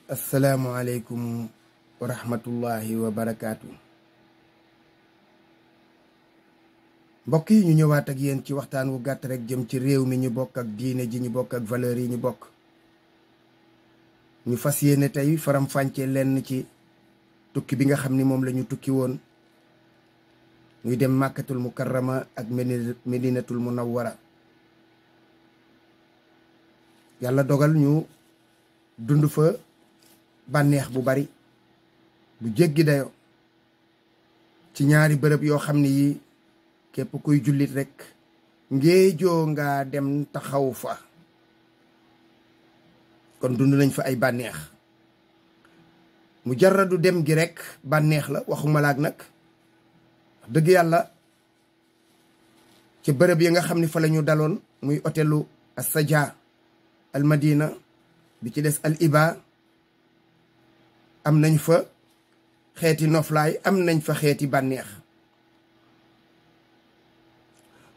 asalaamualeykum wa rahmatullahi wa barakaatu. mbokk yi ñu ñëwaat ak yéen ci waxtaan wu gàtt rek jëm ci réew mi ñu bokk ak diine ji ñu bokk ak valeur yi ñu bokk. ñu fas yéene tey faram-fàccee lenn ci tukki bi nga xam ni moom la ñu tukki woon ñuy dem màkkatul mukarrama ak medinatul munawwara. yàlla dogal ñu dund fa bànneex bu bari bu jéggi dayo ci ñaari bërëb yoo xam ne yi képp kuy jullit rekk ngéejoo nga dem taxaw fa. kon dund nañ fa ay bànneex mu jaradu dem gi rekk bànneex la waxuma laak nag dëgg yàlla ci bërëb yi nga xam ne fa la ñu daloon muy hôtelu Assadia al Madina bi ci des al Iba am nañ fa xeeti noflaay am nañ fa xeeti bànneex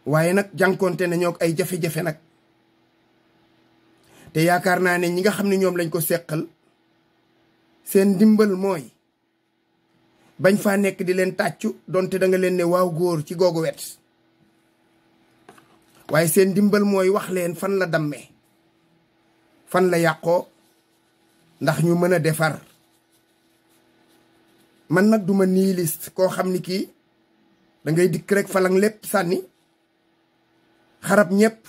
waaye nag jànkoonte nañoo ak ay jafe-jafe nag te yaakaar naa ne ñi nga xam ne ñoom lañ ko seqal seen ndimbal mooy bañ faa nekk di leen tàccu donte da nga leen ne waaw góor ci googu wet waaye seen ndimbal mooy wax leen fan la dammee fan la yàqoo ndax ñu mën a defar. man nag duma nihiliste koo xam ni kii da ngay dikk rek falang lépp sànni xarab ñëpp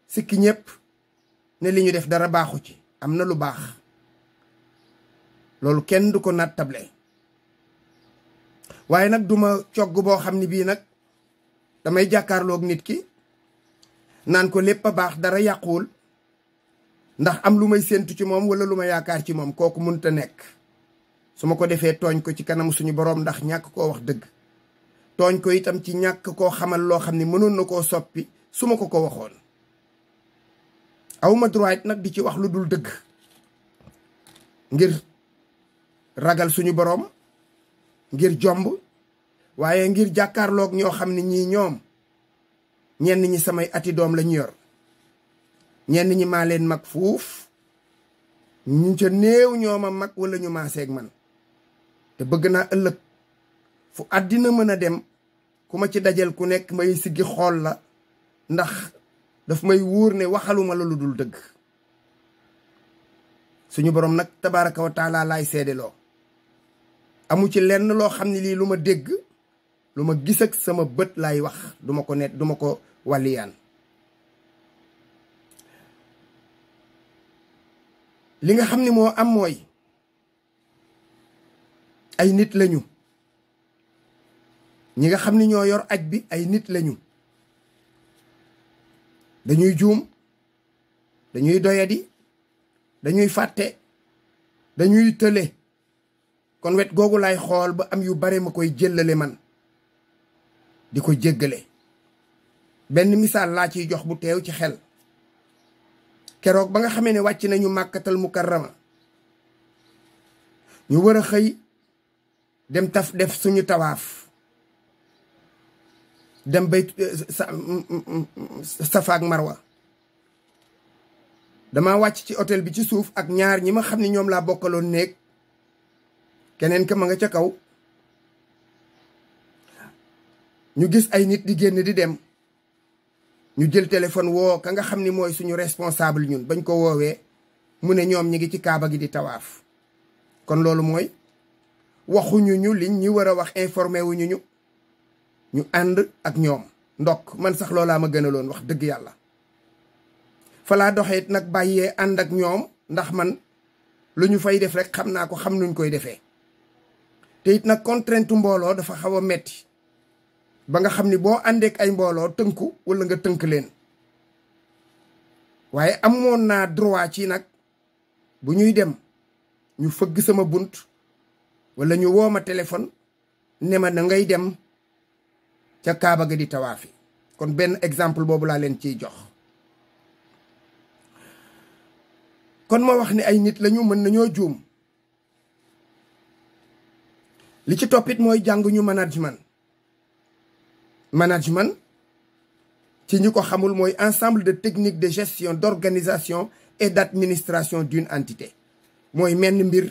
sikki ñëpp ne li ñu def dara baaxu ci. am na lu baax loolu kenn du ko naat table waaye nag duma cogg boo xam ni bii nag damay jàkkaarloog nit ki naan ko lépp a baax dara yàquwul ndax am lu may séentu ci moom wala lu ma yaakaar ci moom. kooku mënut a nekk. su ma ko defee tooñ ko ci kanam suñu boroom ndax ñàkk koo wax dëgg, tooñ ko itam ci ñàkk koo xamal loo xam ne mënoon na koo soppi su ma ko waxoon. awma droit nag di ci wax lu dul dëgg ngir ragal suñu boroom, ngir jomb, waaye ngir jàkkaarloog ñoo xam ne ñii ñoom ñenn ñi samay ati doom lañu yor, ñenn ñi maa leen mag fuuf, ñu ca néew ñoo ma mag wala ñu maaseeg man. te bëgg naa ëllëg fu àddina mën a dem ku ma ci dajal ku nekk may siggi xool la ndax daf may wóor ne waxaluma la lu dul dëgg. suñu boroom nag tabaraka wa taala laay seedeloo. amu ci lenn loo xam ne lii lu ma dégg lu ma gis ak sama bët laay wax, duma ko net duma ko wàlliyaan. li nga xam ni moo am mooy ay nit lañu. ñi nga xam ni ñoo yor aj bi ay nit lañu. dañuy juum, dañuy doyadi, dañuy fàtte, dañuy tële. kon wet googu laay xool ba am yu bare ma koy jëllale man di ko jéggale. benn misaal laa ciy jox bu teew ci xel. keroog ba nga xamee ne wàcc nañu màkkatal mukarrama ñu war a xëy dem taf def suñu tawaaf dem bay safa ak marwa. dama wàcc ci hôtel bi ci suuf ak ñaar ñi ma xam ne ñoom laa bokkaloon néeg, keneen ka ma nga ca kaw. ñu gis ay nit di génn di dem, ñu jël téléphone woo ka nga xam ni mooy suñu responsable ñun. bañ ko woowee mu ne ñoom ñi ngi ci kaaba gi di tawaaf. kon loolu mooy waxuñu ñu liñ ñi war a wax, informé wuñu ñu ànd ak ñoom. ndokk man sax loolaa ma gënaloon wax dëgg yàlla. falaa doxee nag bàyyee ànd ak ñoom ndax man lu ñu fay def rek xam naa ko, xam nuñ koy defee. te it nag contrainte mbooloo dafa xaw a metti ba nga xam ni boo àndeek ay mbooloo tënku wala nga tënk leen. waaye amoon naa droit ci nag bu ñuy dem ñu fëgg sama bunt wala ñu woo ma téléphone ne ma na ngay dem ca kaaba ga di tawaafi. kon benn exemple boobu laa leen ciy jox. kon ma wax ne ay nit lañu, mën nañoo juum. li ci toppit mooy jànguñu management. management ci ñi ko xamul mooy ensemble de techniques de gestion, d'organisation et d'administration d'une entité. mooy menn mbir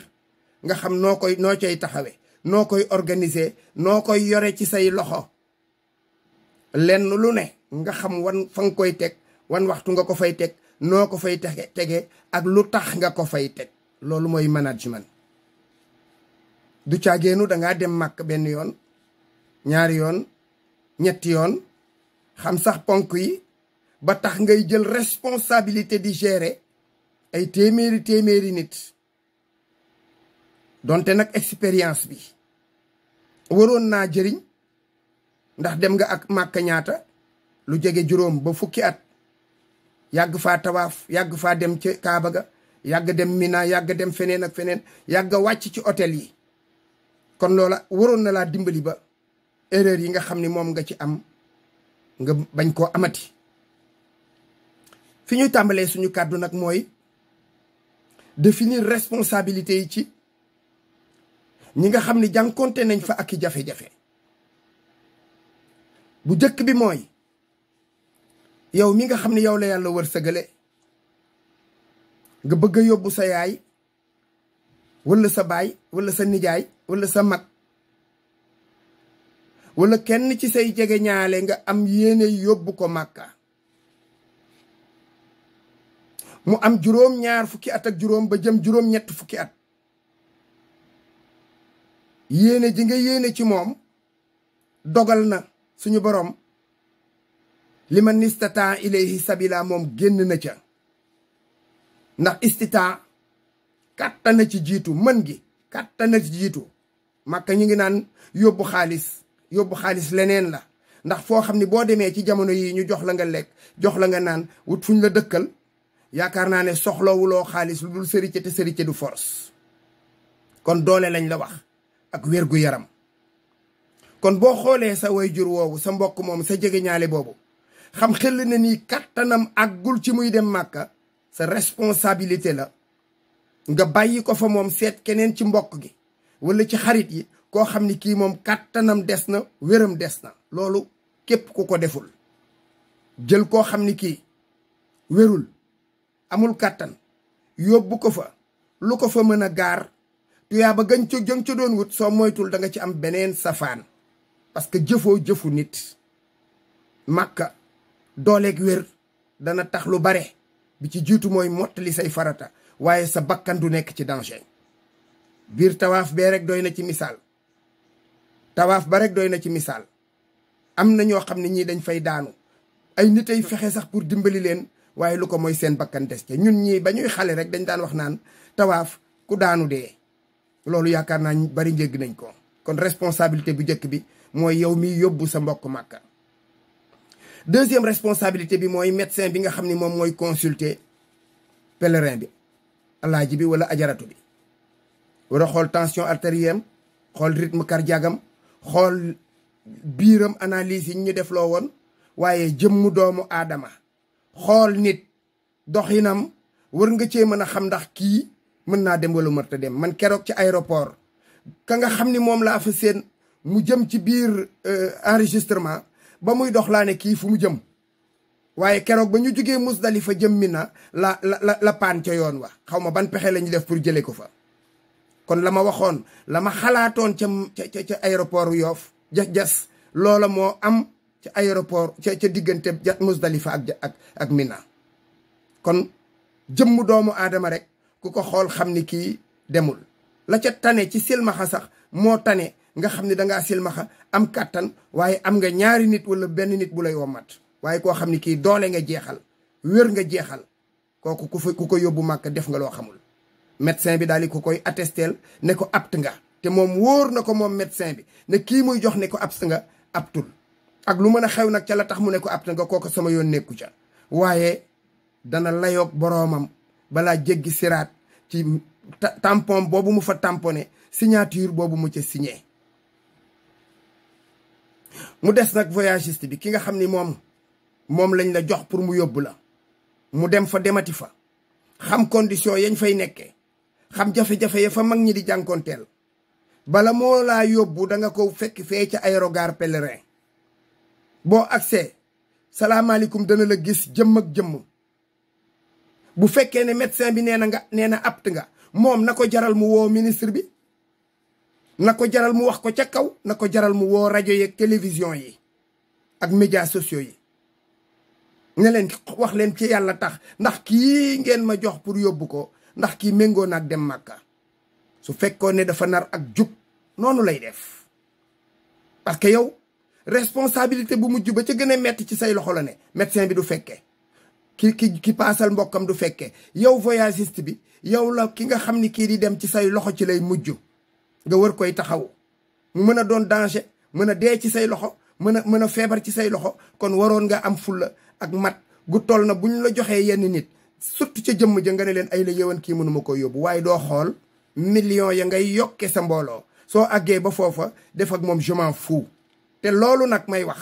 nga xam noo cay taxawe noo koy organiser noo koy yore ci say loxo lenn lu ne nga xam wan fa nga koy teg wan waxtu nga ko fay teg noo ko fay tege ak lu tax nga ko fay teg loolu mooy management. du caageenu dangaa dem màkk benn yoon ñaari yoon ñetti yoon xam sax ponk yi ba tax ngay jël responsabilité di gérer ay téeméeri nit donte nag expérience bi waroon naa jëriñ ndax dem nga ak màkk ñaata lu jege juróom ba fukki at yàgg faa tawaaf yàgg faa dem ci kaaba ga yàgg dem mina yàgg dem feneen ak feneen yàgg wàcc ci hôtel yi kon loola waroon na laa dimbali ba erreur yi nga xam ni moom nga ci am nga bañ koo amati. fi ñuy tàmbalee suñu kàddu nag mooy définir responsabilité yi ci ñi nga xam ni jànkonte nañ fa ak i jafe-jafe. bu jëkk bi mooy yow mi nga xam ne yow la yàlla wërsëgale nga bëgg a yóbbu sa yaay wala sa baay wala sa nijaay wala sa mag wala kenn ci say jege ñaale nga am yéene yóbbu ko màkka mu am juróom-ñaar fukki at ak juróom ba jëm juróom-ñett fukki at yéene ji nga yéene ci moom dogal na suñu borom li man istata ilayhi sabila moom génn na ca ndax istita kàttana ci jiitu mën gi kàttana ci jiitu màkka ñu ngi naan yóbbu xaalis leneen la ndax foo xam ni boo demee ci jamono yi ñu jox la nga lekk jox la nga naan wut fuñ la dëkkal yaakaar naa ne soxlawuloo xaalis lu dul sëricë te sëricë du force kon doole lañ la wax ak wér gu yaram kon boo xoolee sa waajur woowu sa mbokk moom sa jege ñaale boobu xam xel na ni kattanam àggul ci muy dem màkka sa responsabilité la nga bàyyi ko fa moom seet keneen ci mbokk gi wala ci xarit yi koo xam ni kii moom kattanam des na wéram des na loolu képp ku ko deful jël koo xam ni kii wérul amul kàttan yóbbu ko fa lu ko fa mën a gaar tuyaa ba gañ ca doon wut soo moytul da nga ci am beneen safaan parce que jëfu nit màkka dooleeg wér dana tax lu bare bi ci jiitu mooy mottali say farata waaye sa bakkan du nekk ci danger biir tawaaf bee rek doy na ci misaal tawaaf ba rek doy na ci misaal am na ñoo xam ne ñii dañ fay daanu ay nit ay fexe sax pour dimbali leen waaye lu ko mooy seen bakkan des ca ñun ñii ba ñuy xale rek dañ daan wax naan tawaaf ku daanu dee loolu yaakaar naa bari njégg nañ ko kon responsabilité bu njëkk bi mooy yow mi yóbbu sa mbokk màkka deuxième responsabilité bi mooy médecin bi nga xam ni moom mooy consulter pèlerin bi alaaji bi wala ajaratu bi war a xool tension artérielle xool rythme cardiaque am xool biiram analyse yi ñu def loo woon waaye jëmmu doomu aadama xool nit doxinam war nga cee mën a xam ndax kii mën naa dem wala mënta dem man keroog ci aéroport ka nga xam ni moom laa fa seen mu jëm ci biir enregistrement ba muy dox laa ne kii fu mu jëm waaye keroog ba ñu jógee Musdalifa jëm Mina la paan ca yoon wa xaw ma ban pexe la ñu def pour jëlee ko fa kon la ma waxoon la ma xalaatoon ca aéroport Yoff jas loola moo am ca aéroport ca diggante Musdalifa ak Mina kon jëmm doomu aadama rek ku ko xool xam ni kii demul la ca tane ci silmaxa sax moo tane nga xam ni dangaa silmaxa am kàttan waaye am nga ñaari nit wala benn nit bu lay wommat waaye koo xam ni kii doole nga jeexal wér nga jeexal kooku ku ko yóbbu màkk def nga loo xamul médecin bi daal di ko koy attestel ne ko apt nga te moom wóor na ko moom médecin bi ne kii muy jox ne ko apt nga aptul ak lu mën a xew nag ca la tax mu ne ko apt nga kooku sama yoon nekku ca waaye dana layoog boroomam balaa jéggi siraat ci tampon boobu mu fa tamponné signature boobu mu ca signé mu des nag voyagiste bi ki nga xam ni moom lañ la jox pour mu yóbbu la mu dem fa demati fa xam condition yañ fay nekkee xam jafe-jafe ya fa mag ñi di jànkoonteel bala moo laa yóbbu da nga ko fekk fee ca aérogare pèlerin boo accès salaamaaleykum dana la gis jëmm ak jëmm bu fekkee ne médecin bi nee na apt nga moom na ko jaral mu woo ministre bi, na ko jaral mu wax ko ca kaw, na ko jaral mu woo rajo yeeg télévision yi ak médias sociaux yi ne leen wax leen ci yàlla tax ndax kii ngeen ma jox pour yóbbu ko ndax kii méngoo naag dem Màkka. su fekkoon ne dafa nar ak jub noonu lay def, parce que yow responsabilité bu mujj ba ca gën a metti ci say loxo la ne. médecin bi du fekke, ki paasal mbokkam du fekke, yow voyagiste bi yow la ki nga xam ni kii di dem ci say loxo ci lay mujj nga war koy taxaw. mu mën a doon danger, mën a dee ci say loxo, mën a feebar ci say loxo. kon waroon nga am fulla ak mat gu toll na bu ñu la joxee yenn nit surtout ca jëmm ja nga ne leen ay la yëwan kii mënuma ko yóbbu. waaye doo xool millions ya ngay yokke sa mbooloo. soo àggee ba foofa def ak moom je m'en fous. te loolu nag may wax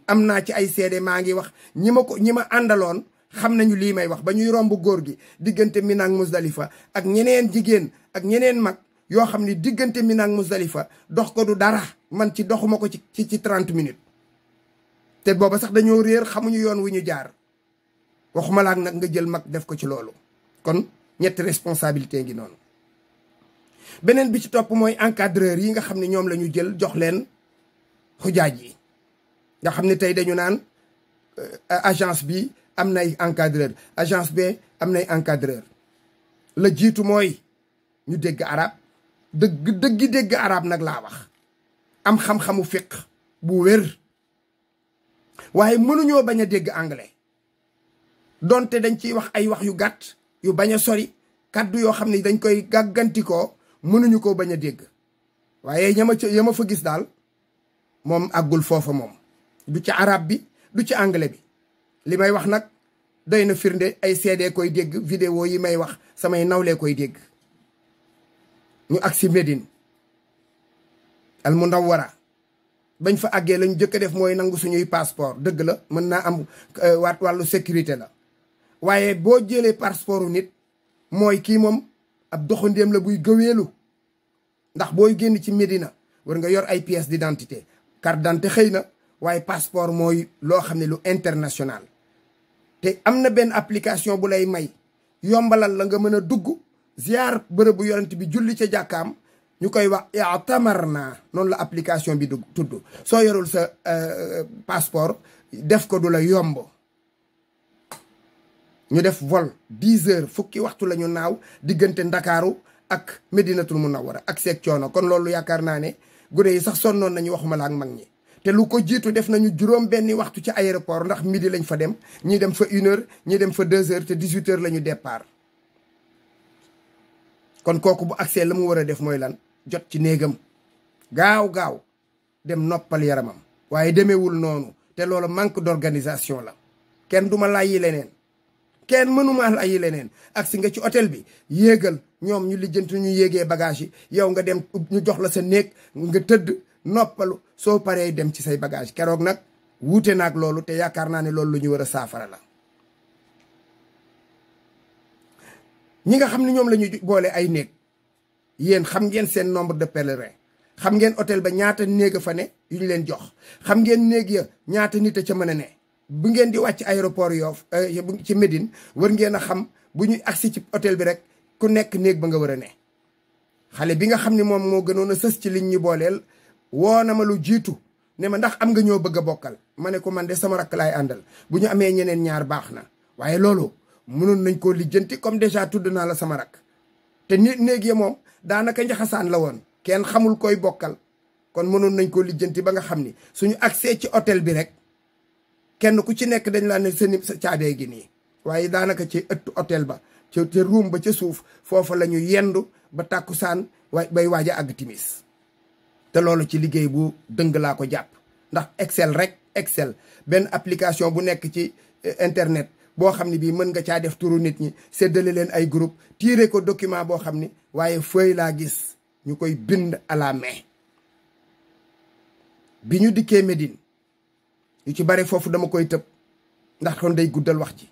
am naa ci ay seede, maa ngi wax ñi ma àndaloon xam nañu lii may wax. ba ñuy romb góor gi diggante Mina ak Muzdalifa ak ñeneen jigéen ak ñeneen mag yoo xam ni diggante Mina ak Muzdalifa dox ko du dara, man ci doxuma ko ci 30 minutes. te booba sax dañoo réer, xamuñu yoon wu ñu jaar, waxuma laak nag nga jël mag def ko ci loolu. kon ñetti responsabilité ngi noonu. beneen bi ci topp mooy encadreur yi nga xam ne ñoom la ñu jël jox leen xujaaj yi, nga xam ne tey dañu naan agence bi am nay encadreur, agence B am nay encadreur. la jiitu mooy ñu dégg arab, dëggi dégg arab nag laa wax, am xam-xamu fiq bu wér. waaye mënuñoo bañ a dégg anglais, donte dañ ciy wax ay wax yu gàtt yu bañ a sori, kàddu yoo xam ne dañ koy gàggantikoo, mënuñu koo bañ a dégg. waaye yama fa gis daal moom àggul foofa, moom du ci arab bi du ci anglais bi. li may wax nag doy na firnde, ay CD koy dégg, vidéo yi may wax samay nawlee koy dégg. ñu agsi Médine al Munawwara, bañ fa àggee lañu jëkk a def mooy nangu suñuy passeport. dëgg la mën naa am wàllu sécurité la, waaye boo jëlee passeportu nit mooy kii moom ab doxandéem la buy gëweelu. ndax booy génn ci Médina war nga yor ay pièces d'identité, carte d'identité xëy na, waaye passeport mooy loo xam ne lu international. te am na benn application bu lay may yombalal la nga mën a dugg ziar bërëb bu yonent bi, julli ca jàkkaam, ñu koy wax i'tamarna, noonu la application bi tudd. soo yorul sa passeport def ko du la yomb. ñu def vol 10 heures, fukki waxtu la ñu naaw diggante Ndakaaru ak Medinatul Munawwara ak seeg coono. kon loolu yaakaar naa ne gune yi sax sonnoon nañu, waxuma la ak mag ñi. te lu ko jiitu def nañu juróom benni waxtu ci aéroport, ndax midi lañ fa dem, ñii dem fa 1 heure, ñii dem fa 2 heures, te 18 heures la ñu départ. kon kooku bu accès la mu war a def mooy lan? jot ci néegam gaaw dem noppal yaramam. waaye demeewul noonu, te loolu manque d'organisation la. kenn duma lay leneen, kenn mënuma lay leneen. agsi nga ci hôtel bi, yéegal, ñoom ñu lijjanti ñu yéegee bagage yi, yow nga dem ñu jox la sa néeg nga tëdd noppalu, soo paree dem ci say bagage. keroog nag wuute naag loolu, te yaakaar naa ne loolu lu ñu war a saafara la. ñi nga xam ne ñoom la ñu boole ay néeg, yéen xam ngeen seen nombre de pèlerins, xam ngeen hôtel ba ñaata néeg a fa ne yu ñu leen jox, xam ngeen néeg ya ñaata nit a ca mën a ne. bu ngeen di wàcc aéroport Yoff ci Médine, war ngeen a xam bu ñuy agsi ci hôtel bi rek ku nekk néeg ba nga war a ne. xale bi nga xam ne moom moo gënoon a sës ci liñ ñu booleel woo na ma lu jiitu ne ma ndax am nga ñoo bëgg a bokkal. ma ne ko man de sama rakk laay àndal, bu ñu amee ñeneen ñaar baax na. waaye loolu mënoon nañ koo lijjanti, comme déjà tudd naa la sama rakk. te néeg ya moom daanaka njaxasaan la woon, kenn xamul koy bokkal. kon mënoon nañ koo lijjanti ba nga xam ni suñu accès ci hôtel bi rek kenn ku ci nekk dañ laa ne sa caabee gi nii. waaye daanaka ci ëttu hôtel ba ca ruum ba ca suuf, foofa la ñu yendu ba tàkkusaan bay waaj a àgg timis. te loolu ci liggéey bu dëng laa ko jàpp, ndax Excel rek, Excel benn application bu nekk ci internet boo xam ne bii mën nga caa def turu nit ñi, séddale leen ay groupe, tiire ko document boo xam ni, waaye feuille laa gis ñu koy bind à la main. bi ñu dikkee Médine yu ci bare foofu dama koy tëb ndax kon day guddal wax ji.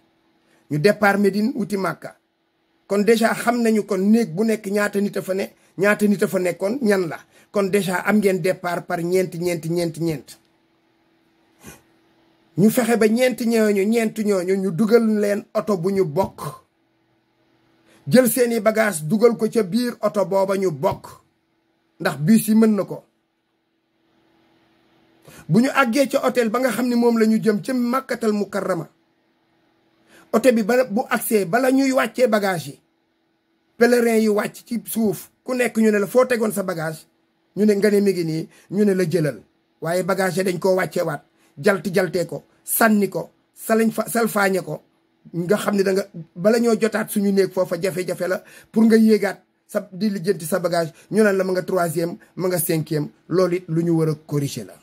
ñu départ Médine wuti Màkka, kon déjà xam nañu kon néeg bu nekk ñaata nit a fa ne, ñaata nit a fa nekkoon, ñan la. kon déjà am ngeen départ par ñeent. ñu fexe ba ñeent ñooñu ñu dugal leen oto bu ñu bokk, jël seeni bagage dugal ko ca biir oto booba ñu bokk ndax bus yi mën na ko. bu ñu àggee ca hôtel ba nga xam ne moom la ñu jëm ca Makkatal Mukarrama oto bi ba bu agsee bala ñuy wàccee bagage yi pèlerin yi wàcc ci suuf ku nekk ñu ne la foo tegoon sa bagage ñu ne nga ne mi ngi nii ñu ne la jëlal waaye bagage yi dañ koo wàcceewaat jaltee ko sànni ko salfaañe ko nga xam ne da nga bala ñoo jotaat suñu néeg foofa jafe-jafe la pour nga yéegaat sa di lijjanti sa bagage ñu naan la ma nga 3e ma nga 5e loolu it lu ñu war a corriger la.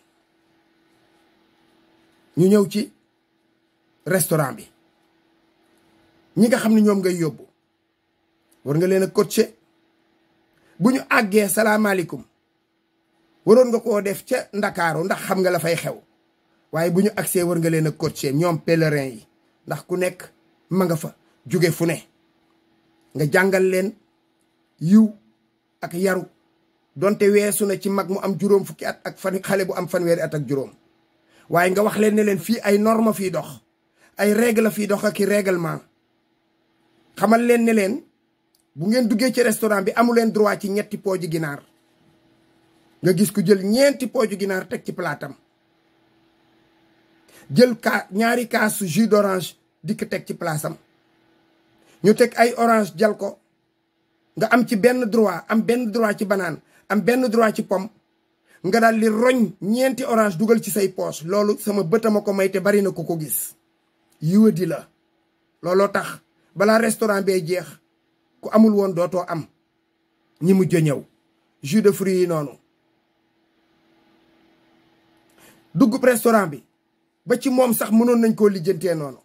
ñu ñëw ci restaurant bi ñi nga xam ne ñoom ngay yóbbu war nga leen a coacher bu ñu àggee salaamaaleykum waroon nga koo def ca Ndakaaru ndax xam nga la fay xew waaye bu ñu agsee war nga leen a coacher ñoom pèlerin yi ndax ku nekk ma nga fa jóge fu ne nga jàngal leen yiw ak yaru donte weesu na ci mag mu am juróom fukki at ak xale bu am fanweeri at ak juróom waaye nga wax leen ne leen fii ay norme fii dox ay règle fii dox ak i règlement xamal leen ne leen bu ngeen duggee ci restaurant bi amu leen droit ci ñetti pooju ginaar nga gis ku jël ñeenti pooju ginaar teg ci palaatam jël ñaari kaasu jus d'orange dikk teg ci palaasam ñu teg ay orange jal ko nga am ci benn droit am benn droit ci banaan am benn droit ci pomme nga daal di roñ ñeenti orange dugal ci say poche loolu sama bëtama ko may te bari na ko ko gis yiwadi la looloo tax balaa restaurant bee jeex ku amul woon dootoo am ñi mujj ñëw jus de fruits yi noonu duggub restaurant bi ba ci moom sax mënoon nañ koo lijjantee noonu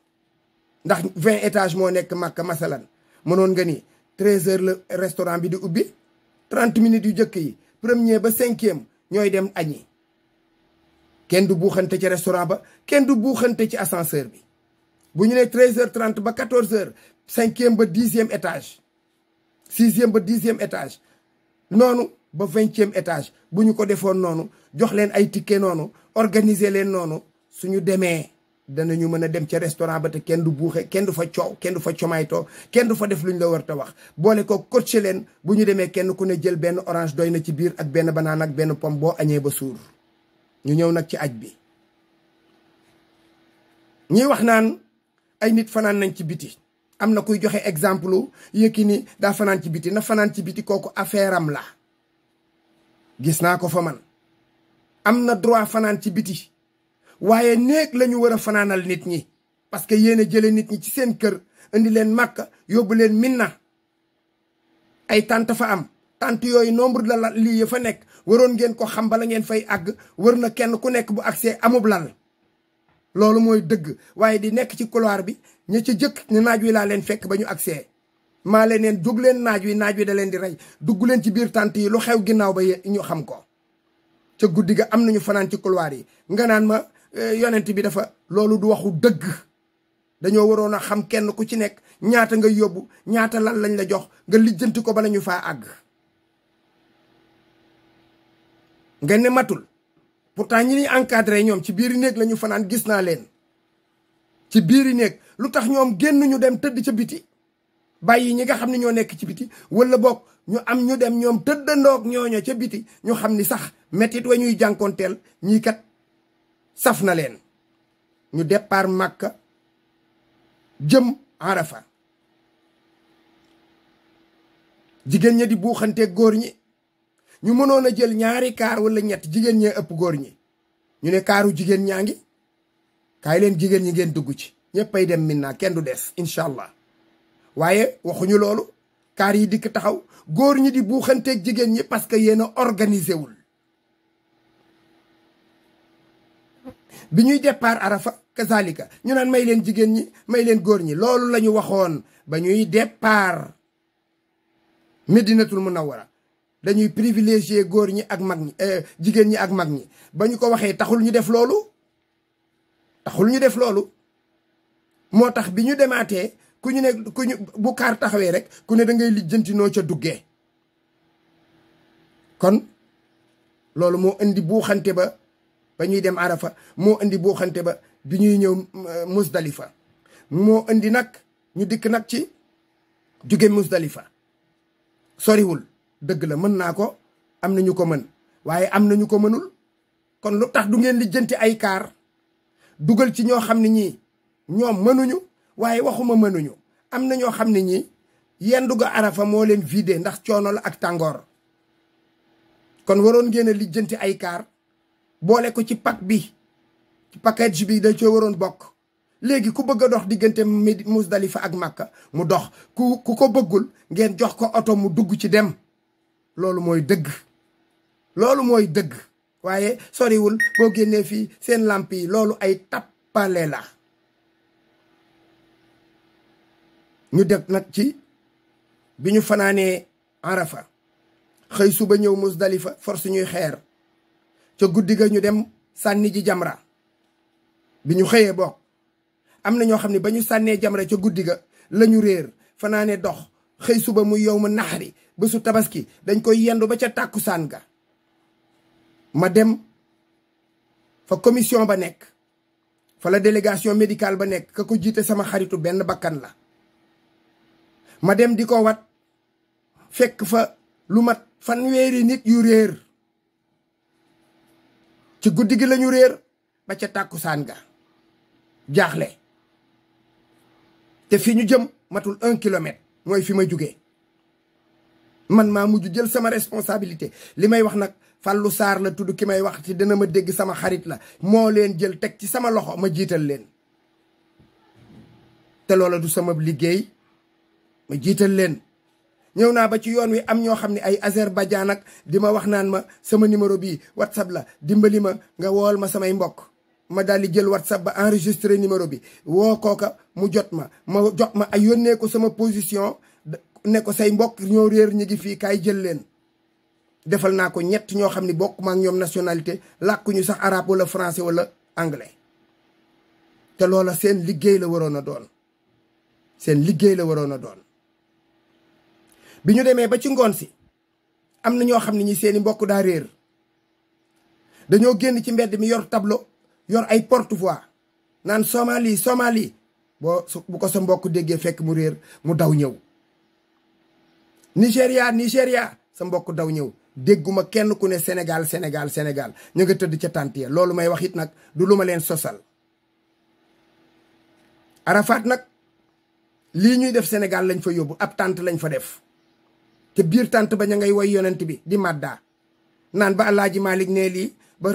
ndax 20 étages moo nekk Makka masalan mënoon nga ni 13h la restaurant bi di ubbi 30 minutes yu jëkk yi premier ba 5e ñooy dem añi kenn du buuxante ci restaurant ba kenn du buuxante ci ascenseur bi bu ñu ne 13h30 ba 14h 5e ba 10e étage 6e ba 10e étage noonu ba 20e étage bu ñu ko defoon noonu jox leen ay ticket noonu organiser leen noonu suñu demee danañu mën a dem ca restaurant ba te kenn du buuxe kenn du fa coow kenn du fa comaytoo kenn du fa def luñ la war ta wax boole ko coacher leen bu ñu demee kenn ku ne jël benn orange doy na ci biir ak benn banaan ak benn pomme boo añee ba suur ñu ñëw nag ci aj bi ñuy wax naan ay nit fanaan nañ ci biti am na kuy joxe exemple Yékini daa fanaan ci biti na fanaan ci biti kooku affaire am la gis naa ko fa man am na droit fanaan ci biti waaye néeg la ñu war a fanaanal nit ñi parce que yéen a jële nit ñi ci seen kër indi leen Makka yóbbu leen Mina ay tant fa am tant yooyu nombre de la lii fa nekk waroon ngeen ko xam bala ngeen fay àgg wër na kenn ku nekk bu agsee amub lal loolu mooy dëgg waaye di nekk ci couloir bi ña ca jëkk ne naaj wi laa leen fekk ba ñu agsee maa leen neen jóg leen naaj wi da leen di rey dugg leen ci biir tant yi lu xew ginnaaw ba ñu xam ko ca guddi ga am nañu fanaan ci couloir yi nga naan ma yonent bi dafa loolu du waxu dëgg dañoo waroon a xam kenn ku ci nekk ñaata nga yóbbu ñaata lan lañ la jox nga lijjanti ko bala ñu faa àgg nga ne matul pourtant ñi ñuy encadré ñoom ci biiri néeg la ñu fanaan gis naa leen ci biiri néeg lu tax ñoom génn ñu dem tëdd ca biti bàyyi ñi nga xam ne ñoo nekk ci biti wala boog ñu am ñu dem ñoom tëddandoog ñooño ca biti ñu xam ni sax mettit wa ñuy jànkoonteel ñii kat saf na leen ñu départ Makka jëm Arafa jigéen ña di buuxante góor ñi ñu mënoon a jël ñaari kaar wala ñett jigéen ñee ëpp góor ñi ñu ne kaaru jigéen ñaa ngi kaay leen jigéen ñi ngeen dugg ci ñëppay dem Mina kenn du des incha allah waaye waxuñu loolu kaar yi dikk taxaw góor ñi di buuxanteeg jigéen ñi parce que yéen a organisé wul bi ñuy départ Arafa kazalika ñu naan may leen jigéen ñi may leen góor ñi loolu la ñu waxoon ba ñuy départ Medinatul Munawwara dañuy privilégier góor ñi ak mag ñi jigéen ñi ak mag ñi ba ñu ko waxee taxul ñu def loolu moo tax bi ñu demaatee ku ñu bu kaar taxawee rek ku ne da ngay lijjanti noo ca duggee kon loolu moo indi buuxante ba ñuy dem Arafa moo indi buuxante ba bi ñuy ñëw Musdalifa moo indi nag ñu dikk nag ci jóge Musdalifa soriwul dëgg la mën naa ko am na ñu ko mën waaye am na ñu ko mënul kon lu tax du ngeen lijjanti ay kaar dugal ci ñoo xam ne ñii ñoom mënuñu waaye waxuma mënuñu am na ñoo xam ne ñii yendu ga Arafa moo leen vidé ndax coono la ak tàngoor kon waroon ngeen a lijjanti ay kaar boole ko ci pack bi ci package bi da coo waroon bokk léegi ku bëgg a dox diggante Musdalifa ak Makka mu dox ku ko bëggul ngeen jox ko oto mu dugg ci dem loolu mooy dëgg loolu mooy dëgg waaye soriwul boo génnee fii seen làmp yi loolu ay tappale la ñu def nag ci bi ñu fanaanee Arafa xëy suba ñëw Musdalifa force ñuy xeer ca guddi ga ñu dem sànni ji jamra bi ñu xëyee bokk am na ñoo xam ne ba ñu sànnee jamra ca guddi ga la ñu réer fanaane dox xëy suba muy yow ma naxari bésu tabaski dañ koy yendu ba ca tàkkusaan ga ma dem fa commission ba nekk fa la délégation médicale ba nekk ka ko jiite sama xaritu benn bakkan la ma dem di ko wat fekk fa lu mat fanweeri nit yu réer ci guddi gi lañu réer ba ca tàkkusaan ga jaaxle te fi ñu jëm matul 1 kilomètre mooy fi ma jugee man maa mujj jël sama responsabilité li may wax nag Fallou Sarr la tudd ki may wax ci dina ma dégg sama xarit la moo leen jël teg ci sama loxo ma jiital leen te loola du sama liggéey ma jiital leen ñëw naa ba ci yoon wi am ñoo xam ne ay Azerbaïdjan ak di ma wax naan ma sama numéro bii WhatsApp la dimbali ma nga wool ma samay mbokk ma daal di jël WhatsApp ba enregistré numéro bi woo kooka mu jot ma ay yónnee ko sama position ne ko say mbokk ñoo réer ñu ngi fii kaay jël leen defal naa ko ñett ñoo xam ne bokk ma ak ñoom nationalité làkkuñu sax arabe wala français wala anglais te loola seen liggéey la waroon a doon seen liggéey la waroon a doon bi ñu demee ba ci ngoon si am na ñoo xam ne ñi seeni mbokk daa réer dañoo génn ci mbedd mi yor tableau yor ay porte-voix naan Somalie Somalie bu ko sa mbokk déggee fekk mu réer mu daw ñëw Nigéria Nigéria sa mbokk daw ñëw dégguma kenn ku ne Sénégal Sénégal Sénégal ñu nga tëdd ca tànt ya loolu may wax it nag du lu ma leen sosal Arafat nag lii ñuy def Sénégal lañ fa yóbbu ab tànt lañ fa def te biir tànt ba ña ngay woy yonent bi di madda naan ba Alaaji Malik nee lii ba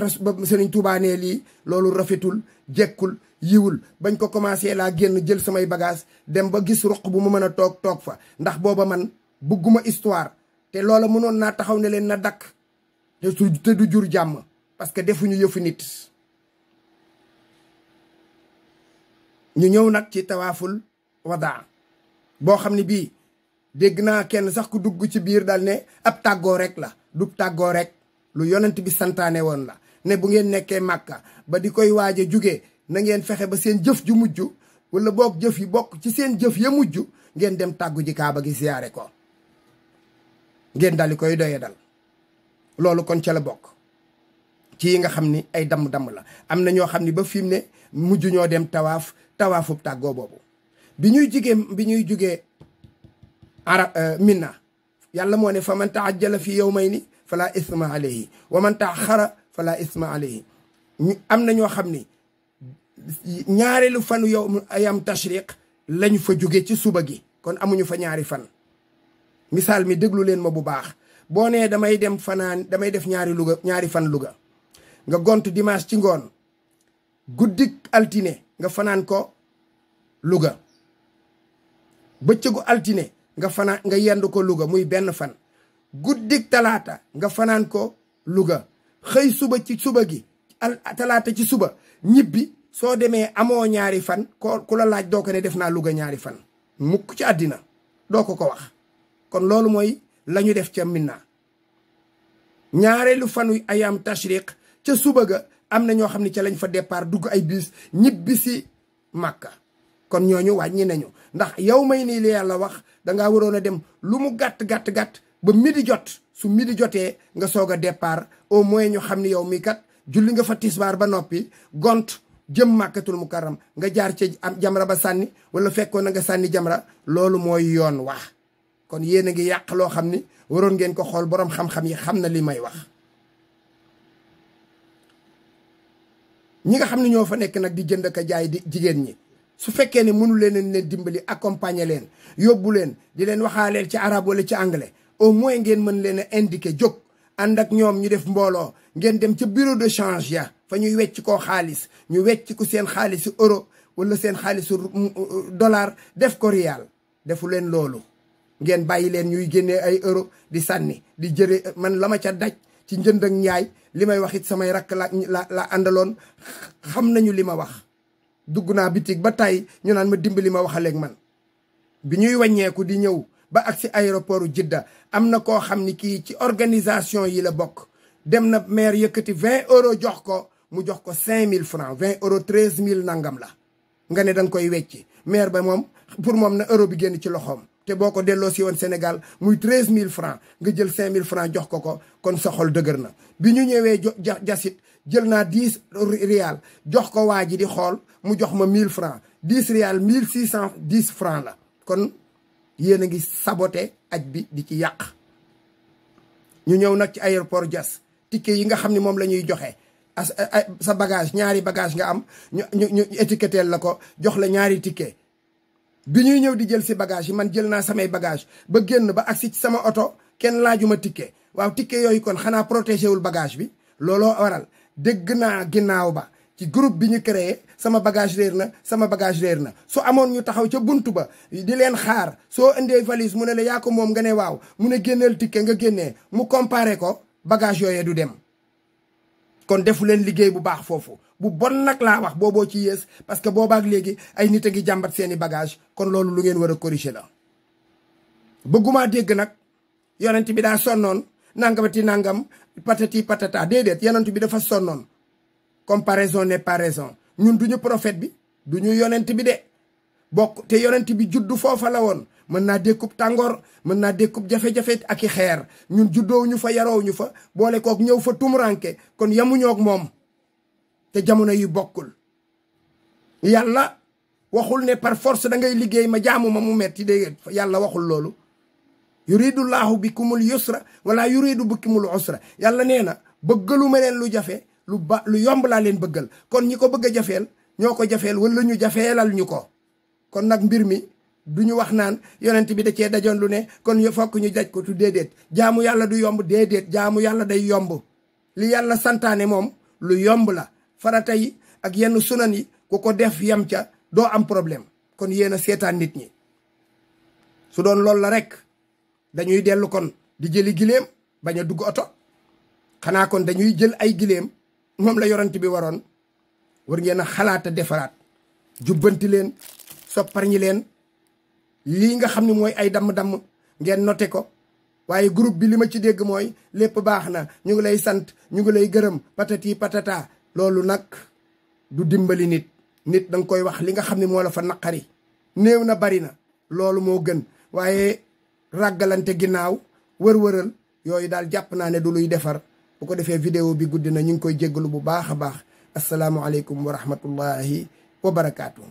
Sëriñ Tuubaa nee lii loolu rafetul jekkul yiwul bañ ko commencé laa génn jël samay bagage dem ba gis ruq bu mu mën a toog fa ndax booba man bëgguma histoire te loola mënoon naa taxaw ne leen na dakk te du jur jàmm parce que defuñu yëfu nit ñu ñëw nag ci tawaaful wadaa boo xam ne bii dégg naa kenn sax ku dugg ci biir daal ne ab tàggoo rek la du tàggoo rek lu yonent bi santaane woon la ne bu ngeen nekkee màkka ba di koy waaj a jugee na ngeen fexe ba seen jëf ju mujj wala boog jëf yi bokk ci seen jëf ya mujj ngeen dem tàggu ji kaaba gi siyaare ko ngeen daal di koy doye dal loolu kon ca la bokk ci yi nga xam ni ay damm-damm la am na ñoo xam ni ba fi mu ne mujj ñoo dem tawaafub tàggoo boobu bi ñuy jugee Mina yàlla moo ne fa man taajjala fi yawmayni fala isma alayhi wa man taaxara fala isma alayhi am na ñoo xam ni ñaareelu fanu yow ayam tashriq lañu fa jóge ci suba gi kon amuñu fa ñaari fan misaal mi déglu leen ma bu baax boo nee damay def ñaari fan Louga nga gont dimanche ci ngoon guddik altine nga fanaan ko Louga bëccëgu altine nga yendu ko Louga muy benn fan guddik talaata nga fanaan ko Louga xëy suba ci suba gi talaata ci suba ñibbi soo demee amoo ñaari fan ku la laaj doo ko ne def naa Louga ñaari fan mukk ci àddina doo ko wax kon loolu mooy la ñu def ca Mina ñaareelu fanu ayam tashriq ca suba ga am na ñoo xam ne ca lañ fa départ dugg ay bis ñibbi si Màkka kon ñooñu wàññi nañu ndax yow may nii li yàlla wax dangaa waroon a dem lu mu gàtt ba midi jot su midi jotee nga soog a départ au moins ñu xam ni yow mii kat julli nga fa tisbaar ba noppi gont jëm Màkkatul Mukarram nga jaar ca am jamra ba sànni wala fekkoon na nga sànni jamra loolu mooy yoon wax kon yéen a ngi yàq loo xam ni waroon ngeen ko xool boroom xam-xam yi xam na li may wax. ñi nga xam ne ñoo fa nekk nag di jënd ka jaay di jigéen ñi su fekkee ne mënu leen dimbali accompagner leen yóbbu leen di leen waxaaleel ci arabe wala ci anglais au moins ngeen mën leen a indiquer jóg ànd ak ñoom ñu def mbooloo ngeen dem ca bureau de change ya fa ñuy wecc koo xaalis ñu wecc ku seen xaalisu euro wala seen xaalisu dollar def ko rial. defu leen loolu ngeen bàyyi leen ñuy génnee ay euro di sànni di jëre man la ma ca daj ci njënd ak njaay li may wax it samay rakk la àndaloon xam nañu li ma wax. dugg naa bitig ba tey ñu naan ma dimbali ma waxaleeg man bi ñuy wàññeeku di ñëw ba agsi aéroportu Jidda am na koo xam ni kii ci organisation yi la bokk dem na maire yëkkati 20 euros jox ko mu jox ko 5000 francs 20 euros 13000 nangam la nga ne da nga koy wecci maire ba moom pour moom na euro bi génn ci loxoom te boo ko delloo si woon Sénégal muy 13000 francs nga jël 5000 francs jox ko kon sa xol dëgër na. bi ñu ñëwee jasit jël naa 10 rial jox ko waa ji di xool mu jox ma 1000 francs 10 rial 1610 francs la. kon yéen a ngi saboté aj bi di ci yàq. ñu ñëw nag ci aéroport Diass ticket yi nga xam ne moom la ñuy joxe sa bagage ñaari bagage nga am ñu étiquetel la ko jox la ñaari ticket. bi ñuy ñëw di jël si bagage yi man jël naa samay bagage ba génn ba agsi ci sama oto kenn laajuma ticket waaw ticket yooyu kon xanaa protégé wul bagage bi. looloo waral dégg naa ginnaaw ba ci groupe bi ñu créé sama bagage réer na sama bagage réer na su amoon ñu taxaw ca buntu ba di leen xaar soo indee valise mu ne la yaa ko moom nga ne waaw mu ne génneel ticket nga génnee mu comparé ko bagage yooyee du dem. kon defu leen liggéey bu baax foofu bu bon nag laa wax booboo ci yées parce que boobaak léegi ay nit a ngi jàmbat seeni bagage kon loolu lu ngeen war a corriger la. bëggumaa dégg nag yonent bi daa sonnoon nangamati nangam patati patata déedéet yonent bi dafa sonnoon. comparaison n'est pas raison ñun duñu prophète bi duñu yonent bi de bokk te yonent bi juddu foofa la woon mën naa dékkub tàngoor mën naa dékkub jafe-jafe ak i xeer ñun juddoowuñu fa yaroowuñu fa boole kook ñëw fa tumuranke kon yamuñook moom te jamono yi bokkul. yàlla waxul ne par force da ngay liggéey ma jaamu ma mu metti dégg yàlla waxul loolu. yuridu laahu bikumul yusra wala yuridu bikumul usra yàlla nee na bëggaluma leen lu jafe lu yomb laa leen bëggal kon ñi ko bëgg a jafeel ñoo ko jafeel wala ñu jafeelal ñu ko. kon nag mbir mi du ñu wax naan yonent bi da cee dajoon lu ne kon fokk ñu daj ko tu déedéet jaamu yàlla du yomb déedéet jaamu yàlla day yomb. li yàlla santaane moom lu yomb la farata yi ak yenn sunan yi ku ko def yam ca doo am problème kon yéen a seetaan nit ñi. su doon loolu la rek dañuy dellu kon di jëli giléem bañ a dugg oto xanaa kon dañuy jël ay giléem moom la yonent bi waroon. war ngeen a xalaat a defaraat jubbanti leen sopparñi leen lii nga xam ne mooy ay damm-damm ngeen noté ko. waaye groupe bi li ma ci dégg mooy lépp baax na ñu ngi lay sant ñu ngi lay gërëm patati patata loolu nag du dimbali nit danga koy wax li nga xam ne moo la fa naqari néew na bari na loolu moo gën waaye ràggalante ginnaaw wër-wëral yooyu daal jàpp naa ne du luy defar. bu ko defee vidéo bi guddi na ñu ngi koy jéggalu bu baax a baax. asalaamualeykum wa rahmatullahi wa barakaatu.